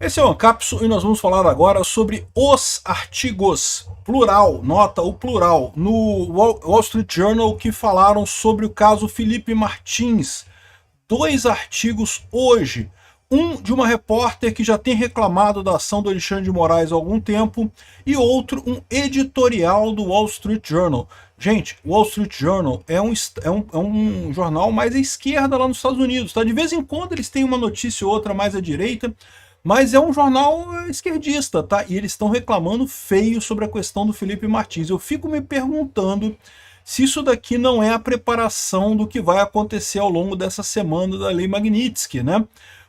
Esse é o Ancapso e nós vamos falar agora sobre os artigos, plural, nota o plural, no Wall Street Journal que falaram sobre o caso Felipe Martins. Dois artigos hoje, um de uma repórter que já tem reclamado da ação do Alexandre de Moraes há algum tempo e outro um editorial do Wall Street Journal. Gente, o Wall Street Journal é um jornal mais à esquerda lá nos Estados Unidos, tá? De vez em quando eles têm uma notícia ou outra mais à direita, mas é um jornal esquerdista, tá? E eles estão reclamando feio sobre a questão do Felipe Martins. Eu fico me perguntando se isso daqui não é a preparação do que vai acontecer ao longo dessa semana da Lei Magnitsky, né?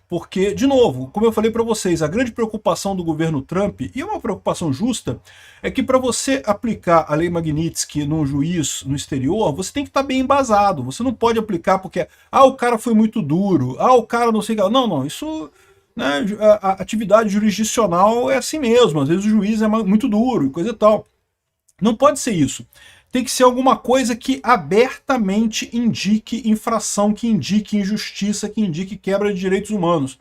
Porque, de novo, como eu falei para vocês, a grande preocupação do governo Trump, e é uma preocupação justa, é que para você aplicar a Lei Magnitsky num juiz no exterior, você tem que estar bem embasado. Você não pode aplicar porque, o cara foi muito duro, o cara não sei o que. Não, isso... Né, a atividade jurisdicional é assim mesmo, às vezes o juiz é muito duro e coisa e tal. Não pode ser isso. Tem que ser alguma coisa que abertamente indique infração, que indique injustiça, que indique quebra de direitos humanos.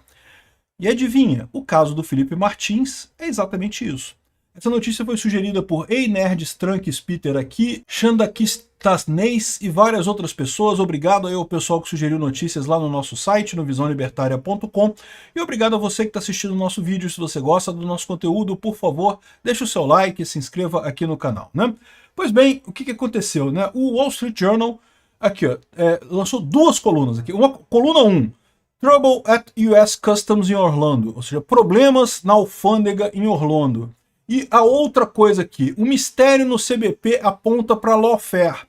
E adivinha, o caso do Felipe Martins é exatamente isso. Essa notícia foi sugerida por Einerdes Tranques Peter aqui, Xandakistasneis e várias outras pessoas. Obrigado aí ao pessoal que sugeriu notícias lá no nosso site, no visãolibertaria.com. E obrigado a você que está assistindo o nosso vídeo. Se você gosta do nosso conteúdo, por favor, deixe o seu like e se inscreva aqui no canal, né? Pois bem, o que aconteceu, né? O Wall Street Journal, aqui, ó, lançou duas colunas aqui. Uma coluna 1, Trouble at US Customs in Orlando, ou seja, problemas na alfândega em Orlando. E a outra coisa aqui, o mistério no CBP aponta para lawfare.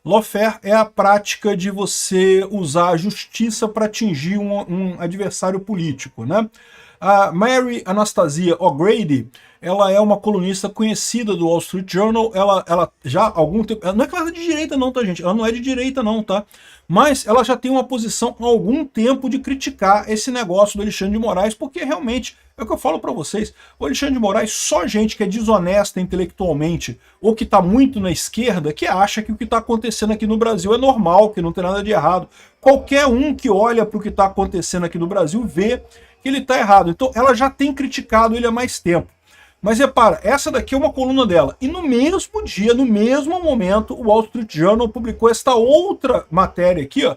Lawfare é a prática de você usar a justiça para atingir um adversário político, né? A Mary Anastasia O'Grady, ela é uma colunista conhecida do Wall Street Journal, ela já há algum tempo, não é que ela é de direita não, tá gente? Ela não é de direita não, tá? Mas ela já tem uma posição há algum tempo de criticar esse negócio do Alexandre de Moraes, porque realmente, é o que eu falo para vocês, o Alexandre de Moraes, só gente que é desonesta intelectualmente, ou que está muito na esquerda, que acha que o que está acontecendo aqui no Brasil é normal, que não tem nada de errado. Qualquer um que olha para o que está acontecendo aqui no Brasil vê que ele está errado. Então ela já tem criticado ele há mais tempo. Mas repara, essa daqui é uma coluna dela. E no mesmo dia, no mesmo momento, o Wall Street Journal publicou esta outra matéria aqui, ó,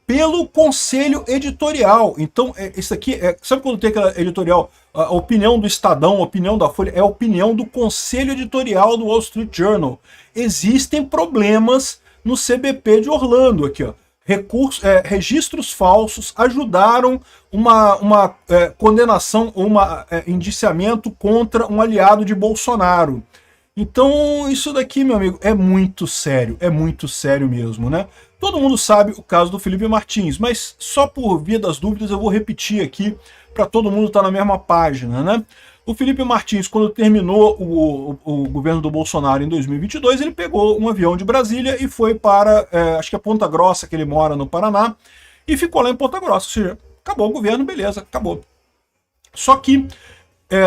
pelo conselho editorial. Então, isso aqui, sabe quando tem aquela editorial, a opinião do Estadão, a opinião da Folha, é a opinião do conselho editorial do Wall Street Journal. Existem problemas no CBP de Orlando aqui, ó. Registros falsos ajudaram uma condenação ou indiciamento contra um aliado de Bolsonaro. Então isso daqui, meu amigo, é muito sério mesmo, né? Todo mundo sabe o caso do Felipe Martins, mas só por via das dúvidas eu vou repetir aqui para todo mundo estar na mesma página, né? O Felipe Martins, quando terminou o governo do Bolsonaro em 2022, ele pegou um avião de Brasília e foi para, acho que é Ponta Grossa, que ele mora no Paraná, e ficou lá em Ponta Grossa. Ou seja, acabou o governo, beleza, acabou. Só que,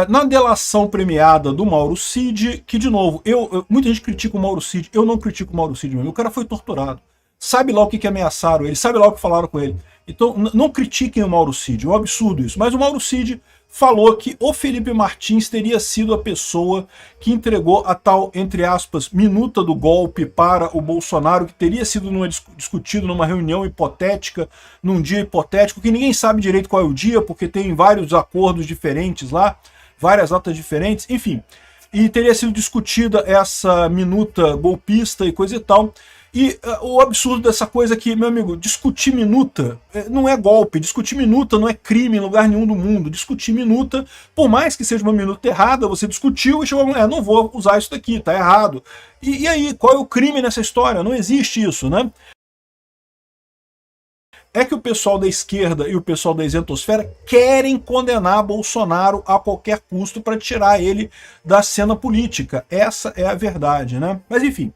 na delação premiada do Mauro Cid, que de novo, muita gente critica o Mauro Cid, eu não critico o Mauro Cid mesmo, o cara foi torturado. Sabe lá o que ameaçaram ele, sabe lá o que falaram com ele. Então não critiquem o Mauro Cid, é um absurdo isso. Mas o Mauro Cid falou que o Felipe Martins teria sido a pessoa que entregou a tal, entre aspas, minuta do golpe para o Bolsonaro, que teria sido discutido numa reunião hipotética, num dia hipotético, que ninguém sabe direito qual é o dia, porque tem vários acordos diferentes lá, várias datas diferentes, enfim. E teria sido discutida essa minuta golpista e coisa e tal. E o absurdo dessa coisa aqui, meu amigo, discutir minuta não é golpe, discutir minuta não é crime em lugar nenhum do mundo. Discutir minuta, por mais que seja uma minuta errada, você discutiu e chegou a não vou usar isso daqui, tá errado. E aí, qual é o crime nessa história? Não existe isso, né? É que o pessoal da esquerda e o pessoal da isentosfera querem condenar Bolsonaro a qualquer custo para tirar ele da cena política. Essa é a verdade, né? Mas enfim.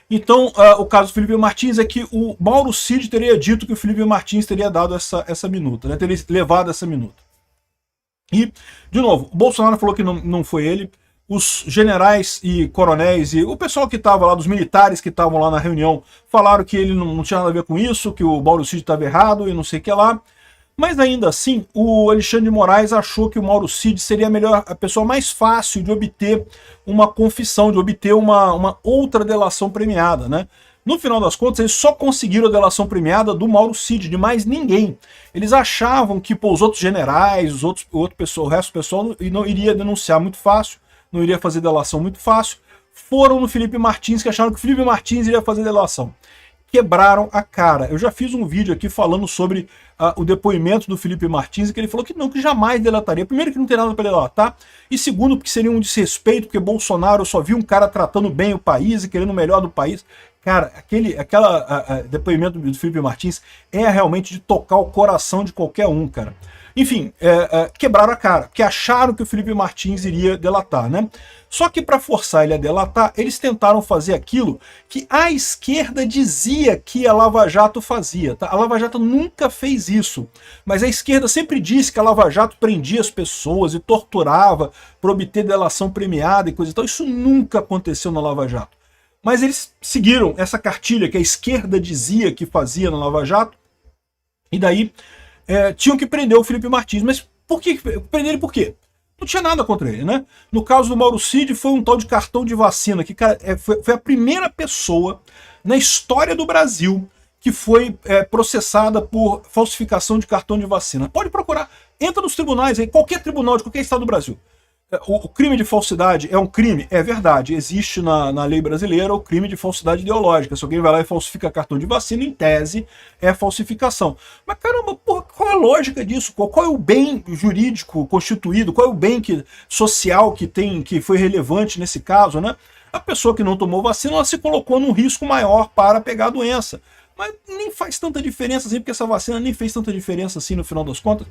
Então, o caso do Felipe Martins é que o Mauro Cid teria dito que o Felipe Martins teria dado essa minuta, né? Teria levado essa minuta. E, de novo, o Bolsonaro falou que não foi ele. Os generais e coronéis e o pessoal que estava lá, dos militares que estavam lá na reunião, falaram que ele não tinha nada a ver com isso, que o Mauro Cid estava errado e não sei o que lá. Mas ainda assim, o Alexandre de Moraes achou que o Mauro Cid seria a pessoa mais fácil de obter uma confissão, de obter uma outra delação premiada, né? No final das contas, eles só conseguiram a delação premiada do Mauro Cid, de mais ninguém. Eles achavam que os outros generais, o resto do pessoal não iria denunciar muito fácil, não iria fazer delação muito fácil. Foram no Felipe Martins, que acharam que o Felipe Martins iria fazer delação. Quebraram a cara. Eu já fiz um vídeo aqui falando sobre o depoimento do Felipe Martins, que ele falou que não, que jamais delataria. Primeiro, que não tem nada para delatar, e segundo, porque seria um desrespeito, porque Bolsonaro só viu um cara tratando bem o país e querendo o melhor do país. Cara, aquele depoimento do Felipe Martins é realmente de tocar o coração de qualquer um, cara. Enfim, quebraram a cara, porque acharam que o Felipe Martins iria delatar, né? Só que para forçar ele a delatar, eles tentaram fazer aquilo que a esquerda dizia que a Lava Jato fazia, tá? A Lava Jato nunca fez isso, mas a esquerda sempre disse que a Lava Jato prendia as pessoas e torturava para obter delação premiada e coisa e tal. Isso nunca aconteceu na Lava Jato. Mas eles seguiram essa cartilha que a esquerda dizia que fazia na Lava Jato, e daí tinham que prender o Felipe Martins. Mas por que prender ele? Por quê? Não tinha nada contra ele, né? No caso do Mauro Cid, foi um tal de cartão de vacina, que cara, foi a primeira pessoa na história do Brasil que foi processada por falsificação de cartão de vacina. Pode procurar, entra nos tribunais, aí, qualquer tribunal de qualquer estado do Brasil. O crime de falsidade é um crime? É verdade, existe na lei brasileira o crime de falsidade ideológica. Se alguém vai lá e falsifica cartão de vacina, em tese, é falsificação. Mas caramba, porra, qual é a lógica disso? Qual é o bem jurídico constituído? Qual é o bem social que foi relevante nesse caso, né? A pessoa que não tomou vacina, ela se colocou num risco maior para pegar a doença. Mas nem faz tanta diferença assim, porque essa vacina nem fez tanta diferença assim no final das contas.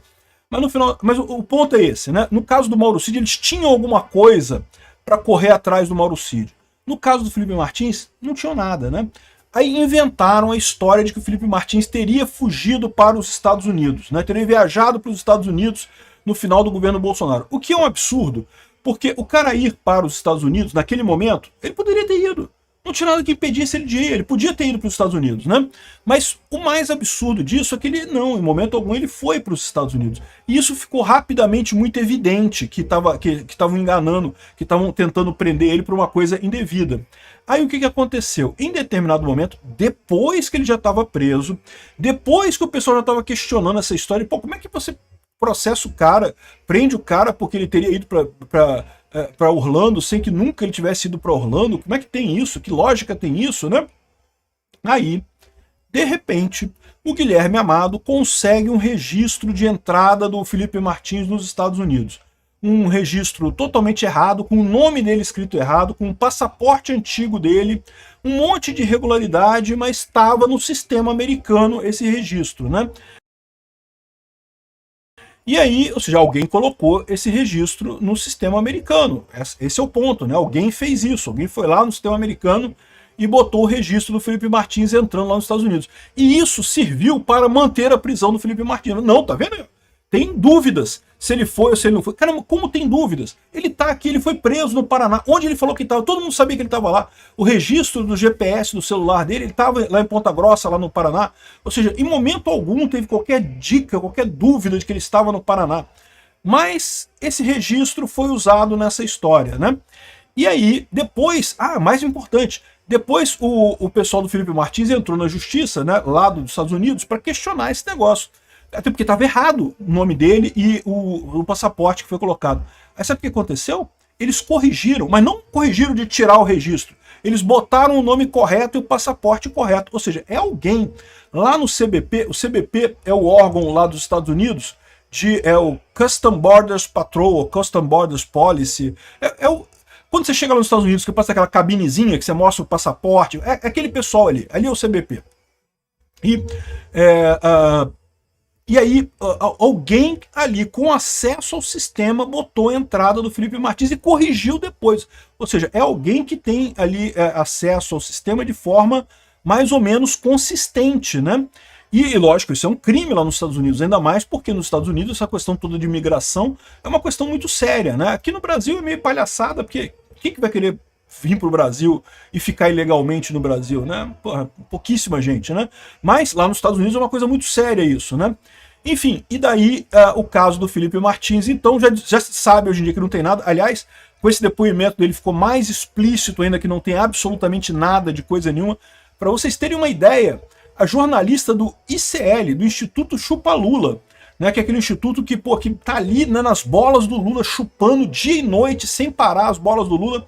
Mas o ponto é esse, né? No caso do Mauro Cid, eles tinham alguma coisa para correr atrás do Mauro Cid. No caso do Felipe Martins, não tinham nada, né? Aí inventaram a história de que o Felipe Martins teria fugido para os Estados Unidos, né? Teria viajado para os Estados Unidos no final do governo Bolsonaro. O que é um absurdo, porque o cara ir para os Estados Unidos, naquele momento, ele poderia ter ido. Não tinha nada que impedisse ele de ir, ele podia ter ido para os Estados Unidos, né? Mas o mais absurdo disso é que ele não, em momento algum ele foi para os Estados Unidos. E isso ficou rapidamente muito evidente que estavam enganando, que estavam tentando prender ele por uma coisa indevida. Aí o que aconteceu? Em determinado momento, depois que ele já estava preso, depois que o pessoal já estava questionando essa história, pô, como é que você processa o cara, prende o cara porque ele teria ido para Orlando sem que nunca ele tivesse ido para Orlando? Como é que tem isso? Que lógica tem isso, né? Aí, de repente, o Guilherme Amado consegue um registro de entrada do Felipe Martins nos Estados Unidos. Um registro totalmente errado, com o nome dele escrito errado, com o passaporte antigo dele, um monte de irregularidade, mas estava no sistema americano esse registro, né? E aí, ou seja, alguém colocou esse registro no sistema americano. Esse é o ponto, né? Alguém fez isso, alguém foi lá no sistema americano e botou o registro do Felipe Martins entrando lá nos Estados Unidos. E isso serviu para manter a prisão do Felipe Martins. Não, tá vendo? Tem dúvidas se ele foi ou se ele não foi. Caramba, como tem dúvidas? Ele tá aqui, ele foi preso no Paraná. Onde ele falou que estava? Todo mundo sabia que ele estava lá. O registro do GPS do celular dele, ele estava lá em Ponta Grossa, lá no Paraná. Ou seja, em momento algum teve qualquer dica, qualquer dúvida de que ele estava no Paraná. Mas esse registro foi usado nessa história, né? E aí, depois, mais importante, depois o pessoal do Felipe Martins entrou na justiça, né, lá dos Estados Unidos, para questionar esse negócio. Até porque estava errado o nome dele e o passaporte que foi colocado. Aí sabe o que aconteceu? Eles corrigiram, mas não corrigiram de tirar o registro. Eles botaram o nome correto e o passaporte correto. Ou seja, é alguém lá no CBP, o CBP é o órgão lá dos Estados Unidos, é o Custom Borders Patrol, ou Custom Borders Policy. Quando você chega lá nos Estados Unidos, que passa aquela cabinezinha que você mostra o passaporte, é aquele pessoal ali é o CBP. E aí, alguém ali com acesso ao sistema botou a entrada do Felipe Martins e corrigiu depois. Ou seja, é alguém que tem ali acesso ao sistema de forma mais ou menos consistente, né? E lógico, isso é um crime lá nos Estados Unidos, ainda mais porque nos Estados Unidos essa questão toda de imigração é uma questão muito séria, né? Aqui no Brasil é meio palhaçada, porque quem que vai querer vir para o Brasil e ficar ilegalmente no Brasil, né? Porra, pouquíssima gente, né? Mas lá nos Estados Unidos é uma coisa muito séria isso, né? Enfim, e daí o caso do Felipe Martins, então já se sabe hoje em dia que não tem nada. Aliás, com esse depoimento dele ficou mais explícito ainda que não tem absolutamente nada de coisa nenhuma. Para vocês terem uma ideia, a jornalista do ICL, do Instituto Chupa Lula, né, que é aquele instituto que tá ali, né, nas bolas do Lula, chupando dia e noite, sem parar as bolas do Lula.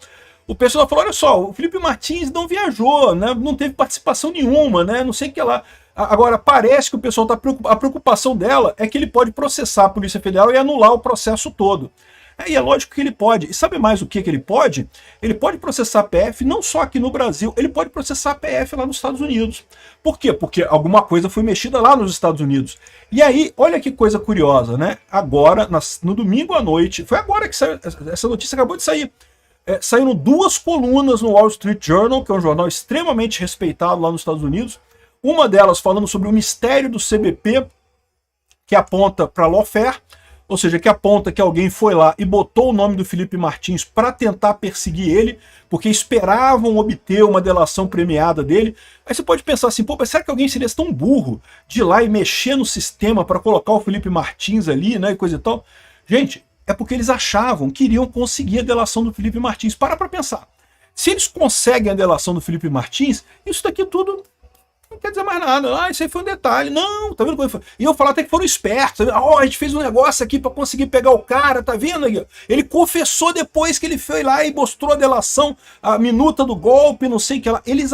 O pessoal falou, olha só, o Felipe Martins não viajou, né, não teve participação nenhuma, né, não sei o que lá. Agora, parece que o pessoal a preocupação dela é que ele pode processar a Polícia Federal e anular o processo todo. E é lógico que ele pode. E sabe mais o que ele pode? Ele pode processar a PF não só aqui no Brasil, ele pode processar a PF lá nos Estados Unidos. Por quê? Porque alguma coisa foi mexida lá nos Estados Unidos. E aí, olha que coisa curiosa, né? Agora, no domingo à noite, foi agora que saiu, essa notícia acabou de sair. Saíram 2 colunas no Wall Street Journal, que é um jornal extremamente respeitado lá nos Estados Unidos. Uma delas falando sobre o mistério do CBP, que aponta para lawfare, ou seja, que aponta que alguém foi lá e botou o nome do Felipe Martins para tentar perseguir ele, porque esperavam obter uma delação premiada dele. Aí você pode pensar assim, pô, mas será que alguém seria tão burro de ir lá e mexer no sistema para colocar o Felipe Martins ali, né, e coisa e tal? Gente, é porque eles queriam conseguir a delação do Felipe Martins. Para pensar. Se eles conseguem a delação do Felipe Martins, isso daqui tudo não quer dizer mais nada. Isso aí foi um detalhe. Não, tá vendo como foi? E eu falar até que foram espertos. A gente fez um negócio aqui para conseguir pegar o cara, tá vendo aí? Ele confessou depois que ele foi lá e mostrou a delação, a minuta do golpe, não sei o que lá. Eles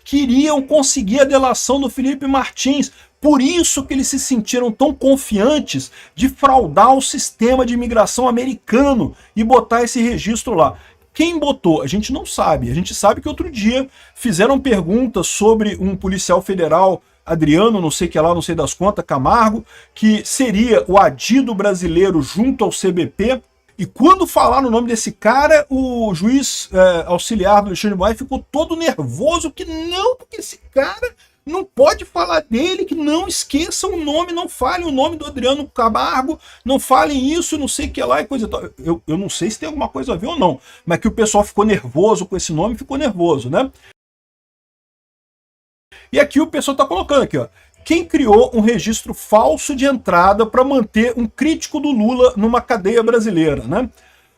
queriam conseguir a delação do Felipe Martins. Por isso que eles se sentiram tão confiantes de fraudar o sistema de imigração americano e botar esse registro lá. Quem botou? A gente não sabe. A gente sabe que outro dia fizeram perguntas sobre um policial federal, Adriano, não sei que lá, não sei das contas, Camargo, que seria o adido brasileiro junto ao CBP. E quando falaram o nome desse cara, o juiz auxiliar do Alexandre de Moraes ficou todo nervoso, que não, porque esse cara não pode falar dele, que não esqueçam o nome, não falem o nome do Adriano Camargo, não falem isso, não sei o que lá e coisa e tal. Eu não sei se tem alguma coisa a ver ou não, mas que o pessoal ficou nervoso com esse nome, ficou nervoso, né? E aqui o pessoal tá colocando aqui, ó. Quem criou um registro falso de entrada para manter um crítico do Lula numa cadeia brasileira, né?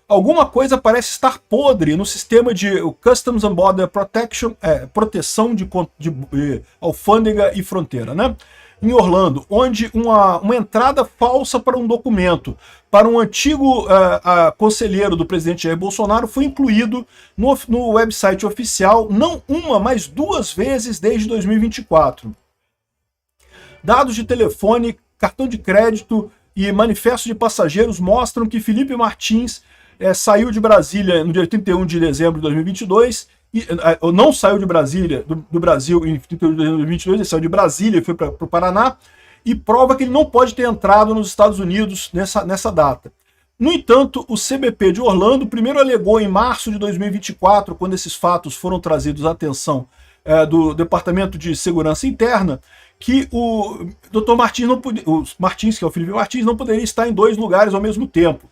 Alguma coisa parece estar podre no sistema de Customs and Border Protection, proteção de alfândega e fronteira, né? Em Orlando, onde uma entrada falsa para um documento para um antigo conselheiro do presidente Jair Bolsonaro foi incluído no website oficial, não uma, mas 2 vezes desde 2024. Dados de telefone, cartão de crédito e manifesto de passageiros mostram que Felipe Martins saiu de Brasília no dia 31 de dezembro de 2022, não saiu de Brasília, do Brasil em 31 de dezembro de 2022, ele saiu de Brasília e foi para o Paraná, e prova que ele não pode ter entrado nos Estados Unidos nessa data. No entanto, o CBP de Orlando primeiro alegou em março de 2024, quando esses fatos foram trazidos à atenção do Departamento de Segurança Interna, que o Dr. Martins, Martins, que é o Felipe Martins, não poderia estar em 2 lugares ao mesmo tempo.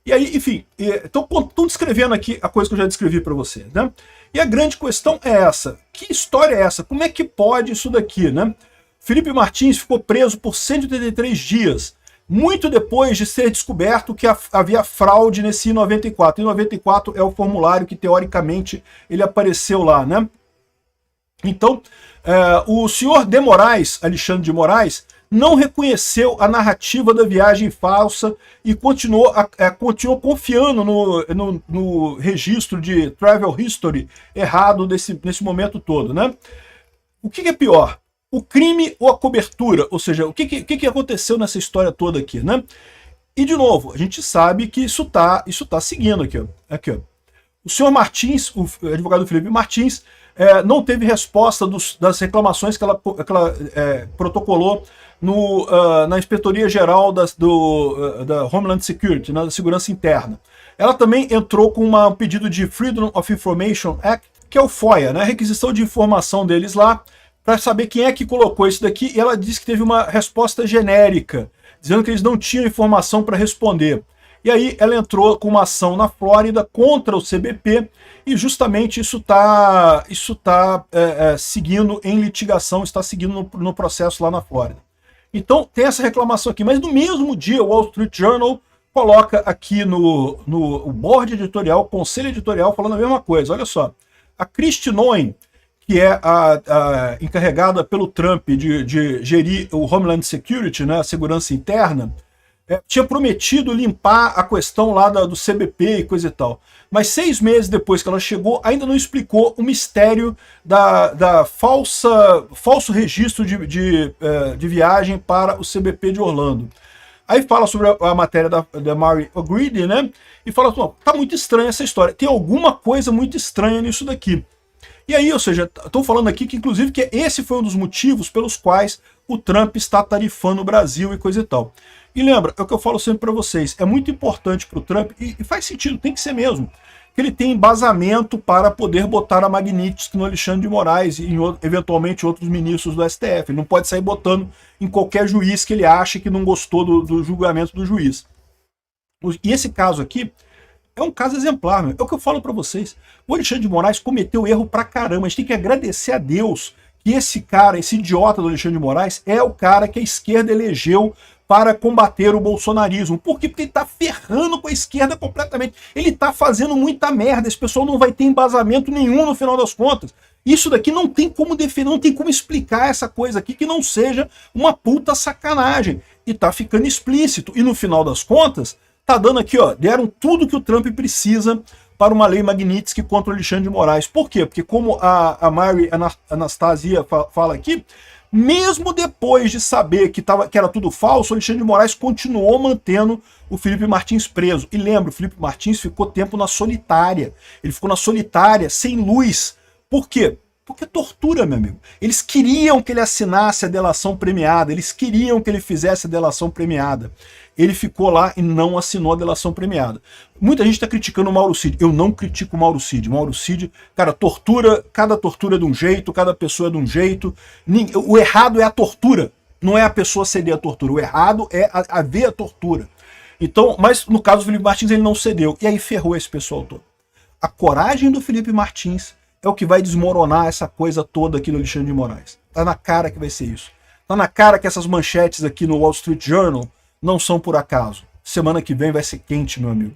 E aí, enfim, estão descrevendo aqui a coisa que eu já descrevi para vocês, né? E a grande questão é essa. Que história é essa? Como é que pode isso daqui, né? Felipe Martins ficou preso por 183 dias, muito depois de ser descoberto que havia fraude nesse I-94. I-94 é o formulário que, teoricamente, ele apareceu lá, né? Então, o senhor de Moraes, Alexandre de Moraes, não reconheceu a narrativa da viagem falsa e continuou confiando no registro de travel history errado nesse momento todo, né? O que é pior? O crime ou a cobertura? Ou seja, o que aconteceu nessa história toda aqui, né? E, de novo, a gente sabe que isso tá seguindo aqui, ó. Aqui, ó. O senhor Martins, o advogado Felipe Martins, não teve resposta das reclamações que ela protocolou na Inspetoria Geral da Homeland Security, da Segurança Interna. Ela também entrou com um pedido de Freedom of Information Act, que é o FOIA, né? Requisição de informação deles lá, para saber quem é que colocou isso daqui, e ela disse que teve uma resposta genérica, dizendo que eles não tinham informação para responder. E aí ela entrou com uma ação na Flórida contra o CBP, e justamente isso está seguindo em litigação, está seguindo no processo lá na Flórida. Então tem essa reclamação aqui, mas no mesmo dia o Wall Street Journal coloca aqui no board editorial, conselho editorial, falando a mesma coisa. Olha só, a Kristi Noem, que é a encarregada pelo Trump de gerir o Homeland Security, né, a segurança interna, tinha prometido limpar a questão lá do CBP e coisa e tal. Mas 6 meses depois que ela chegou, ainda não explicou o mistério da falso registro de viagem para o CBP de Orlando. Aí fala sobre a matéria da Mary O'Grady, né? E fala, tá muito estranha essa história. Tem alguma coisa muito estranha nisso daqui. E aí, ou seja, estou falando aqui que, inclusive, que esse foi um dos motivos pelos quais o Trump está tarifando o Brasil e coisa e tal. E lembra, é o que eu falo sempre para vocês, é muito importante para o Trump, e faz sentido, tem que ser mesmo, que ele tem embasamento para poder botar a Magnitsky no Alexandre de Moraes e eventualmente outros ministros do STF. Ele não pode sair botando em qualquer juiz que ele ache que não gostou do julgamento do juiz. E esse caso aqui é um caso exemplar, meu. É o que eu falo para vocês. O Alexandre de Moraes cometeu erro pra caramba. A gente tem que agradecer a Deus que esse cara, esse idiota do Alexandre de Moraes, é o cara que a esquerda elegeu para combater o bolsonarismo. Por quê? Porque ele tá ferrando com a esquerda completamente. Ele tá fazendo muita merda. Esse pessoal não vai ter embasamento nenhum no final das contas. Isso daqui não tem como defender, não tem como explicar essa coisa aqui que não seja uma puta sacanagem. E tá ficando explícito. E no final das contas, tá dando aqui, ó, deram tudo que o Trump precisa para uma lei Magnitsky contra o Alexandre de Moraes. Por quê? Porque como a Mary Anastasia fala aqui, mesmo depois de saber que era tudo falso, o Alexandre de Moraes continuou mantendo o Felipe Martins preso. E lembra, o Felipe Martins ficou tempo na solitária. Ele ficou na solitária, sem luz. Por quê? Porque tortura, meu amigo. Eles queriam que ele assinasse a delação premiada, eles queriam que ele fizesse a delação premiada. Ele ficou lá e não assinou a delação premiada. Muita gente está criticando o Mauro Cid. Eu não critico o Mauro Cid. Mauro Cid, cara, tortura, cada tortura é de um jeito, cada pessoa é de um jeito. O errado é a tortura, não é a pessoa ceder a tortura. O errado é haver a tortura. Então, mas no caso do Felipe Martins, ele não cedeu. E aí ferrou esse pessoal todo. A coragem do Felipe Martins é o que vai desmoronar essa coisa toda aqui do Alexandre de Moraes. Tá na cara que vai ser isso. Tá na cara que essas manchetes aqui no Wall Street Journal não são por acaso. Semana que vem vai ser quente, meu amigo.